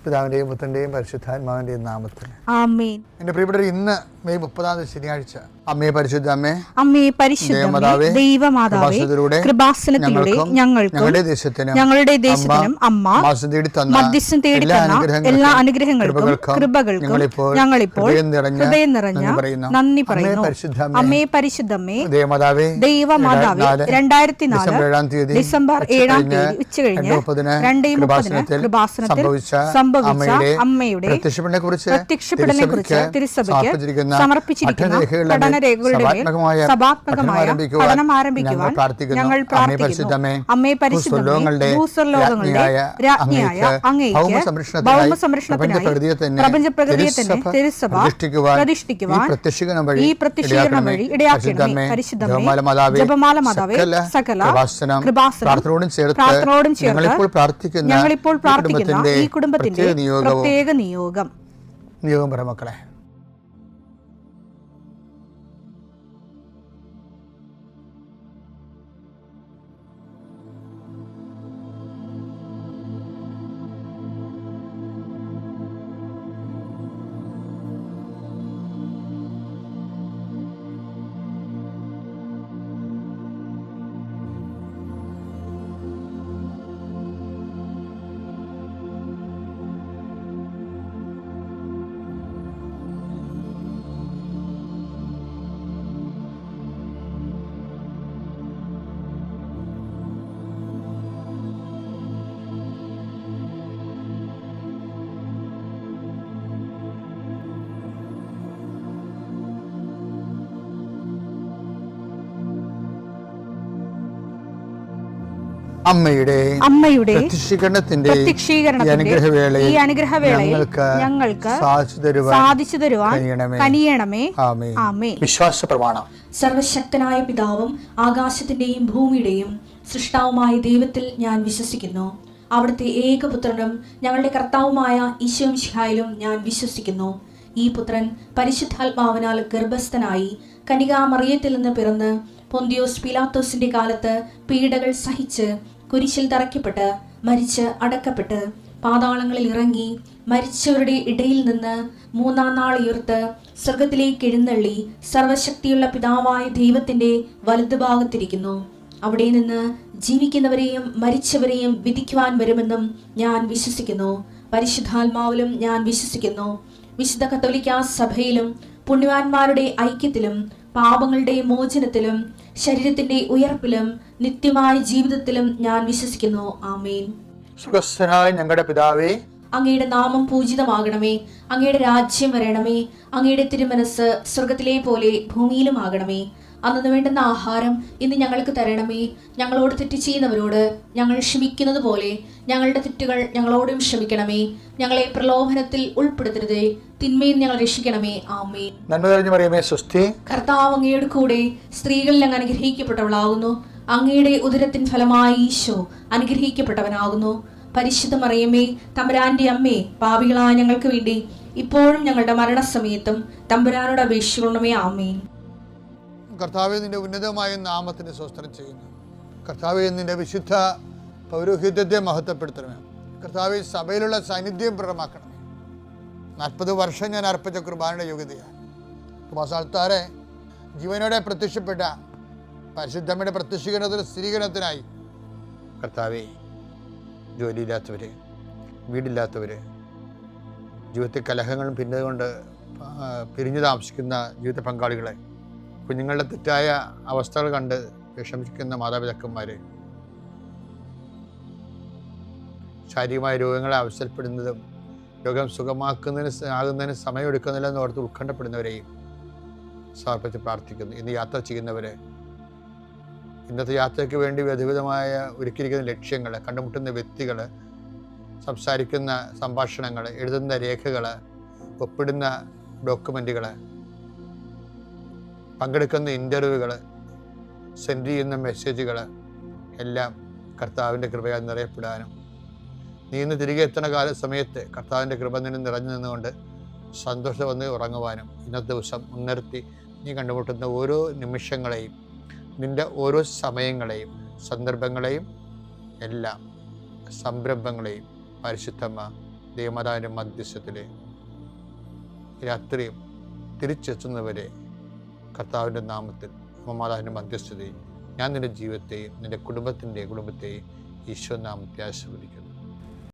പിതാവിൻ്റെയും പുത്രൻ്റെയും പരിശുദ്ധാത്മാവിൻ്റെയും നാമത്തിൽ ആമേൻ. എൻ്റെ പ്രിയപ്പെട്ടവർ, ഇന്ന് മെയ് 30 ശനിയാഴ്ച അമ്മേ പരിശുദ്ധ അമ്മേ, അമ്മേ പരിശുദ്ധ ദൈവമാതാവേ, കൃപാസനത്തിലൂടെ ഞങ്ങൾക്കും ഞങ്ങളുടെ ദേശത്തിനും അമ്മ മധ്യസ്ഥം തേടി തന്ന എല്ലാ അനുഗ്രഹങ്ങൾക്കും കൃപകൾക്കും ഞങ്ങളിപ്പോൾ ഹൃദയം നിറഞ്ഞ നന്ദി പറയുന്നു. അമ്മേ പരിശുദ്ധമ്മേ, ദൈവമാതാവേ, 2004 ഡിസംബർ 7 ഉച്ചകഴിഞ്ഞ് 2:30 കൃപാസനത്തിൽ സംഭവിച്ച അമ്മയുടെ പ്രത്യക്ഷപ്പെടലിനെ കുറിച്ച് തിരുസഭയ്ക്ക് സമർപ്പിച്ചിരിക്കുന്ന പഠനരേഖകളുടെ സഭാത്മകമായ പഠനം ആരംഭിക്കുവാൻ ഞങ്ങൾ പ്രാർത്ഥിക്കുന്നു. അമ്മേ പരിശുദ്ധമേ, ഭൂസ്വർലോകങ്ങളുടെ രാജ്ഞിയായ അങ്ങേയ്ക്ക് ഭൗമസംരക്ഷണത്തിനായി പ്രപഞ്ചപ്രകൃതിയെ തന്നെ തിരുസഭ പ്രതിഷ്ഠിക്കുവാൻ ഈ പ്രത്യക്ഷീകരണം വഴി ഇടയാക്കണമേ. പരിശുദ്ധമേ, ജപമാല മാതാവേ, സകല കൃപാസനം പ്രാർത്ഥനയോടും ചേർത്ത് ഞങ്ങളിപ്പോൾ പ്രാർത്ഥിക്കുന്ന ഈ കുടുംബത്തിന്റെ പ്രത്യേക നിയോഗം മക്കളെ. അമ്മയുടെ പ്രത്യക്ഷീകരണത്തിന്റെ ഈ അനുഗ്രഹവേളയിൽ ഞങ്ങൾക്ക് സാധിച്ചു തരുവാൻ കനിയണമേ. ആമേൻ. വിശ്വാസ പ്രമാണം. സർവശക്തനായ പിതാവും ആകാശത്തിന്റെയും ഭൂമിയുടെയും സൃഷ്ടാവുമായ ദൈവത്തിൽ ഞാൻ വിശ്വസിക്കുന്നു. അവിടുത്തെ ഏകപുത്രനും ഞങ്ങളുടെ കർത്താവുമായ ഈശോ മിശിഹായിലും ഞാൻ വിശ്വസിക്കുന്നു. ഈ പുത്രൻ പരിശുദ്ധാത്മാവിനാൽ ഗർഭസ്ഥനായി കന്യകാമറിയത്തിൽ നിന്ന് പിറന്ന് പൊന്തിയോസ് പീലാത്തോസിന്റെ കാലത്ത് പീഡകൾ സഹിച്ച് കുരിശിൽ തറയ്ക്കപ്പെട്ട് മരിച്ച് അടക്കപ്പെട്ട് പാതാളങ്ങളിൽ ഇറങ്ങി മരിച്ചവരുടെ ഇടയിൽ നിന്ന് 3-ാം നാൾ ഉയർത്ത് സ്വർഗത്തിലേക്ക് എഴുന്നള്ളി സർവശക്തിയുള്ള പിതാവായ ദൈവത്തിന്റെ വലതുഭാഗത്തിരിക്കുന്നു. അവിടെ നിന്ന് ജീവിക്കുന്നവരെയും മരിച്ചവരെയും വിധിക്കുവാൻ വരുമെന്നും ഞാൻ വിശ്വസിക്കുന്നു. പരിശുദ്ധാത്മാവിലും ഞാൻ വിശ്വസിക്കുന്നു. വിശുദ്ധ കത്തോലിക്കാ സഭയിലും പുണ്യവാന്മാരുടെ ഐക്യത്തിലും പാപങ്ങളുടെ മോചനത്തിലും ശരീരത്തിന്റെ ഉയർപ്പിലും നിത്യമായ ജീവിതത്തിലും ഞാൻ വിശ്വസിക്കുന്നു. ആമേൻ. സ്വർഗ്ഗസ്ഥനായ ഞങ്ങളുടെ പിതാവേ, അങ്ങയുടെ നാമം പൂജിതമാകണമേ. അങ്ങയുടെ രാജ്യം വരണമേ. അങ്ങയുടെ തിരുമനസ് സ്വർഗത്തിലെ പോലെ ഭൂമിയിലും ആകണമേ. അന്നു വേണ്ടുന്ന ആഹാരം ഇന്ന് ഞങ്ങൾക്ക് തരണമേ. ഞങ്ങളോട് തെറ്റ് ചെയ്യുന്നവരോട് ഞങ്ങൾ ക്ഷമിക്കുന്നത് പോലെ ഞങ്ങളുടെ തെറ്റുകൾ ഞങ്ങളോടും ക്ഷമിക്കണമേ. ഞങ്ങളെ പ്രലോഭനത്തിൽ ഉൾപ്പെടുത്തരുതേ, തിന്മയിൽ ഞങ്ങൾ രക്ഷിക്കണമേ. ആമേൻ. നന്മ നിറഞ്ഞ മറിയമേ, സ്വസ്തി. കർത്താവ് അങ്ങയുടെ കൂടെ സ്ത്രീകളിൽ അങ്ങ് അനുഗ്രഹിക്കപ്പെട്ടവളാകുന്നു. അങ്ങയുടെ ഉദരത്തിൻ ഫലമായി ഈശോ അനുഗ്രഹിക്കപ്പെട്ടവനാകുന്നു. പരിശുദ്ധ മറിയമേ, തമ്പുരാന്റെ അമ്മേ, പാപികളായ ഞങ്ങൾക്ക് വേണ്ടി ഇപ്പോഴും ഞങ്ങളുടെ മരണസമയത്തും തമ്പുരാനോട് അപേക്ഷിക്കണമേ. ആമേൻ. കർത്താവേ, നിന്റെ ഉന്നതമായ നാമത്തിന് സ്വസ്ത്രം ചെയ്യുന്നു. കർത്താവേ, നിന്റെ വിശുദ്ധ പൗരോഹിത്യത്തെ മഹത്വപ്പെടുത്തണമേ. കർത്താവേ, സഭയിലുള്ള സാന്നിധ്യം പ്രകടമാക്കണമേ. 40 വർഷം ഞാൻ അർപ്പിച്ച കുർബാനയുടെ യോഗ്യതയാണ്. കൃപാസ്ഥാനത്താറെ ജീവനോടെ പ്രത്യക്ഷപ്പെട്ട പരിശുദ്ധമ്മയുടെ പ്രത്യക്ഷീകരണത്തിന് സ്ഥിരീകരണത്തിനായി കർത്താവേ, ജോലിയില്ലാത്തവർ, വീടില്ലാത്തവർ, ജീവിതത്തിൽ കലഹങ്ങളും ഭിന്നതകൊണ്ട് പിരിഞ്ഞു താമസിക്കുന്ന ജീവിത പങ്കാളികളെ, കുഞ്ഞുങ്ങളുടെ തെറ്റായ അവസ്ഥകൾ കണ്ട് വിഷമിക്കുന്ന മാതാപിതാക്കന്മാർ, ശാരീരികമായ രോഗങ്ങളെ അവസരപ്പെടുന്നതും രോഗം ആകുന്നതിന് സമയമെടുക്കുന്നില്ലെന്ന് ഓർത്ത് ഉത്കണ്ഠപ്പെടുന്നവരെയും സമർപ്പിച്ച് പ്രാർത്ഥിക്കുന്നു. ഇന്ന് യാത്ര ചെയ്യുന്നവരെ, ഇന്നത്തെ യാത്രയ്ക്ക് വേണ്ടി വിവിധമായ ഒരുക്കിയിരിക്കുന്ന ലക്ഷ്യങ്ങൾ, കണ്ടുമുട്ടുന്ന വ്യക്തികൾ, സംസാരിക്കുന്ന സംഭാഷണങ്ങൾ, എഴുതുന്ന രേഖകൾ, ഒപ്പിടുന്ന ഡോക്യുമെൻറ്റുകൾ, പങ്കെടുക്കുന്ന ഇൻ്റർവ്യൂകൾ, സെൻഡ് ചെയ്യുന്ന മെസ്സേജുകൾ എല്ലാം കർത്താവിൻ്റെ കൃപയാൽ നിറയപ്പെടാനും നീ ഇന്ന് തിരികെ എത്തുന്ന സമയത്ത് കർത്താവിൻ്റെ കൃപ നിന്നെ നിറഞ്ഞു നിന്നുകൊണ്ട് സന്തോഷം വന്ന് ഉറങ്ങുവാനും ഇന്നത്തെ ദിവസം മുൻനിർത്തി നീ കണ്ടുമുട്ടുന്ന ഓരോ നിമിഷങ്ങളെയും, നിൻ്റെ ഓരോ സമയങ്ങളെയും, സന്ദർഭങ്ങളെയും, എല്ലാം സംരംഭങ്ങളെയും പരിശുദ്ധമ്മ ദൈവമാതാവിൻ്റെ മധ്യസ്ഥത്തിൽ രാത്രിയും തിരിച്ചെത്തുന്നവരെ കർത്താവിൻ്റെ നാമത്തിൽ മാതാവിൻ്റെ മധ്യസ്ഥതയും ഞാൻ നിൻ്റെ ജീവിതത്തെയും നിൻ്റെ കുടുംബത്തെയും ഈശോ നാമത്തെ ആശീർവദിക്കുന്നു.